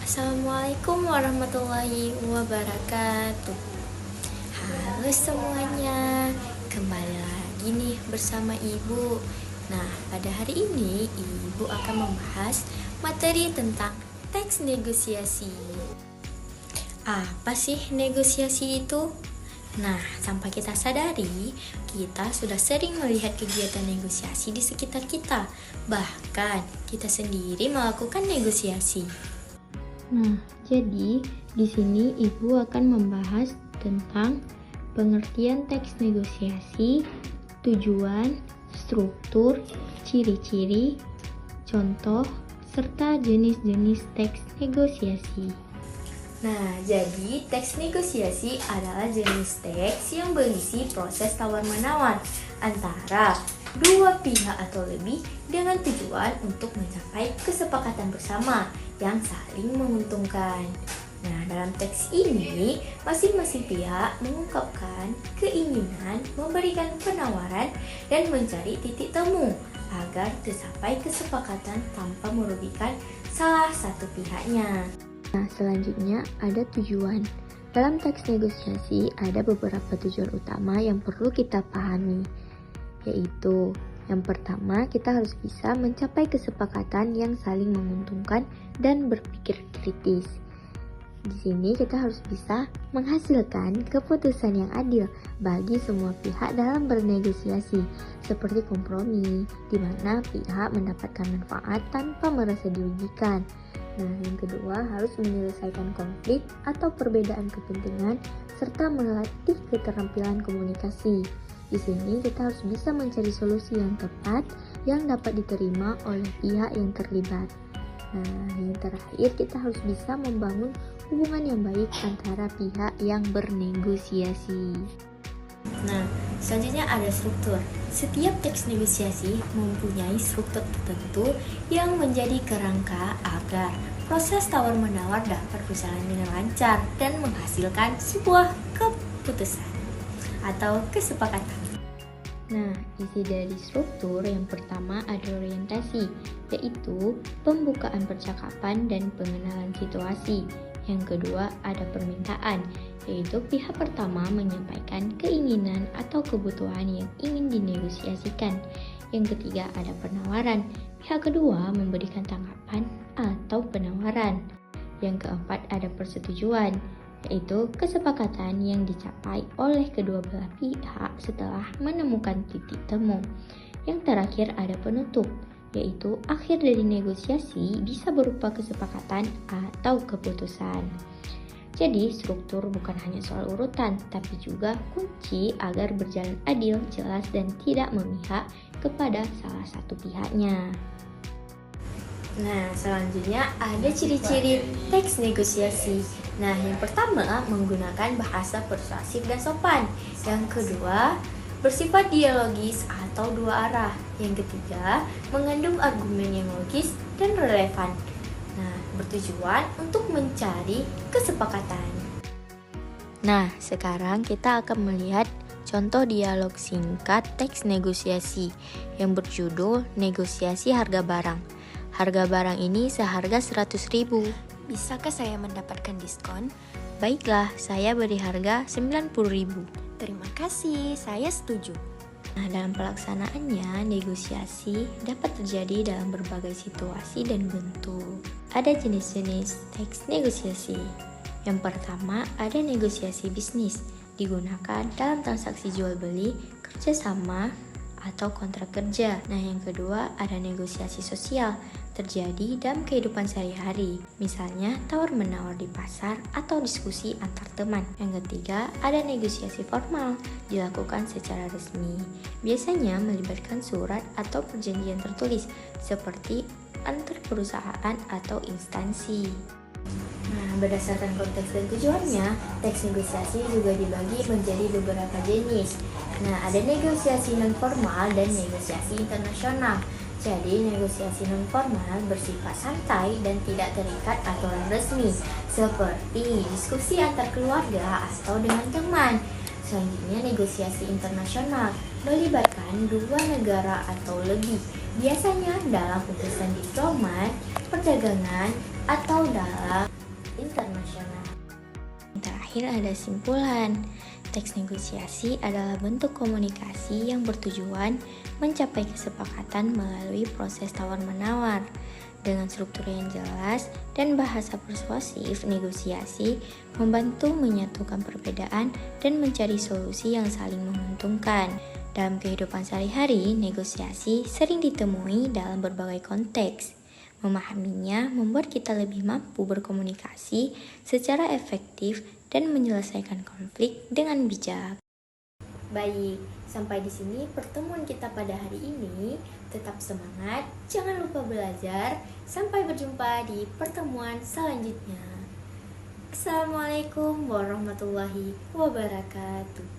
Assalamualaikum warahmatullahi wabarakatuh. Halo semuanya, kembali lagi nih bersama Ibu. Nah, pada hari ini Ibu akan membahas materi tentang teks negosiasi. Apa sih negosiasi itu? Nah, tanpa kita sadari, kita sudah sering melihat kegiatan negosiasi di sekitar kita. Bahkan, kita sendiri melakukan negosiasi. Nah, jadi di sini Ibu akan membahas tentang pengertian teks negosiasi, tujuan, struktur, ciri-ciri, contoh, serta jenis-jenis teks negosiasi. Nah, jadi teks negosiasi adalah jenis teks yang berisi proses tawar-menawar antara dua pihak atau lebih dengan tujuan untuk mencapai kesepakatan bersama yang saling menguntungkan. Nah, dalam teks ini, masing-masing pihak mengungkapkan keinginan memberikan penawaran dan mencari titik temu agar tercapai kesepakatan tanpa merugikan salah satu pihaknya. Nah, selanjutnya ada tujuan. Dalam teks negosiasi ada beberapa tujuan utama yang perlu kita pahami, yaitu yang pertama, kita harus bisa mencapai kesepakatan yang saling menguntungkan dan berpikir kritis. Di sini kita harus bisa menghasilkan keputusan yang adil bagi semua pihak dalam bernegosiasi, seperti kompromi, di mana pihak mendapatkan manfaat tanpa merasa dirugikan. Nah, yang kedua harus menyelesaikan konflik atau perbedaan kepentingan serta melatih keterampilan komunikasi. Di sini kita harus bisa mencari solusi yang tepat yang dapat diterima oleh pihak yang terlibat. Nah, yang terakhir kita harus bisa membangun hubungan yang baik antara pihak yang bernegosiasi. Nah, selanjutnya ada struktur. Setiap teks negosiasi mempunyai struktur tertentu yang menjadi kerangka agar proses tawar-menawar dapat berjalan dengan lancar dan menghasilkan sebuah keputusan atau kesepakatan. Nah, isi dari struktur yang pertama ada orientasi, yaitu pembukaan percakapan dan pengenalan situasi. Yang kedua ada permintaan, yaitu pihak pertama menyampaikan keinginan atau kebutuhan yang ingin dinegosiasikan. Yang ketiga ada penawaran, pihak kedua memberikan tanggapan atau penawaran. Yang keempat ada persetujuan, yaitu kesepakatan yang dicapai oleh kedua belah pihak setelah menemukan titik temu. Yang terakhir ada penutup, yaitu akhir dari negosiasi bisa berupa kesepakatan atau keputusan. Jadi struktur bukan hanya soal urutan, tapi juga kunci agar berjalan adil, jelas, dan tidak memihak kepada salah satu pihaknya. Nah, selanjutnya ada ciri-ciri teks negosiasi. Nah, yang pertama menggunakan bahasa persuasif dan sopan. Yang kedua, bersifat dialogis atau dua arah. Yang ketiga, mengandung argumen yang logis dan relevan. Nah, bertujuan untuk mencari kesepakatan. Nah, sekarang kita akan melihat contoh dialog singkat teks negosiasi yang berjudul Negosiasi Harga Barang. Harga barang ini seharga 100.000. Bisakah saya mendapatkan diskon? Baiklah, saya beri harga 90.000. Terima kasih, saya setuju. Nah, dalam pelaksanaannya, negosiasi dapat terjadi dalam berbagai situasi dan bentuk. Ada jenis-jenis teks negosiasi. Yang pertama, ada negosiasi bisnis, digunakan dalam transaksi jual beli, kerjasama, atau kontrak kerja. Nah, yang kedua ada negosiasi sosial, terjadi dalam kehidupan sehari-hari, misalnya tawar-menawar di pasar atau diskusi antar teman. Yang ketiga ada negosiasi formal, dilakukan secara resmi, biasanya melibatkan surat atau perjanjian tertulis seperti antar perusahaan atau instansi. Nah, berdasarkan konteks dan tujuannya, teks negosiasi juga dibagi menjadi beberapa jenis. Nah, ada negosiasi non-formal dan negosiasi internasional. Jadi, negosiasi non-formal bersifat santai dan tidak terikat aturan resmi, seperti diskusi antar keluarga atau dengan teman. Selanjutnya, negosiasi internasional melibatkan dua negara atau lebih, biasanya dalam urusan diplomat, perdagangan, atau dalam internasional. Yang terakhir ada simpulan. Teks negosiasi adalah bentuk komunikasi yang bertujuan mencapai kesepakatan melalui proses tawar-menawar. Dengan struktur yang jelas dan bahasa persuasif, negosiasi membantu menyatukan perbedaan dan mencari solusi yang saling menguntungkan. Dalam kehidupan sehari-hari, negosiasi sering ditemui dalam berbagai konteks. Memahaminya membuat kita lebih mampu berkomunikasi secara efektif dan menyelesaikan konflik dengan bijak. Baik, sampai di sini pertemuan kita pada hari ini. Tetap semangat, jangan lupa belajar. Sampai berjumpa di pertemuan selanjutnya. Assalamualaikum warahmatullahi wabarakatuh.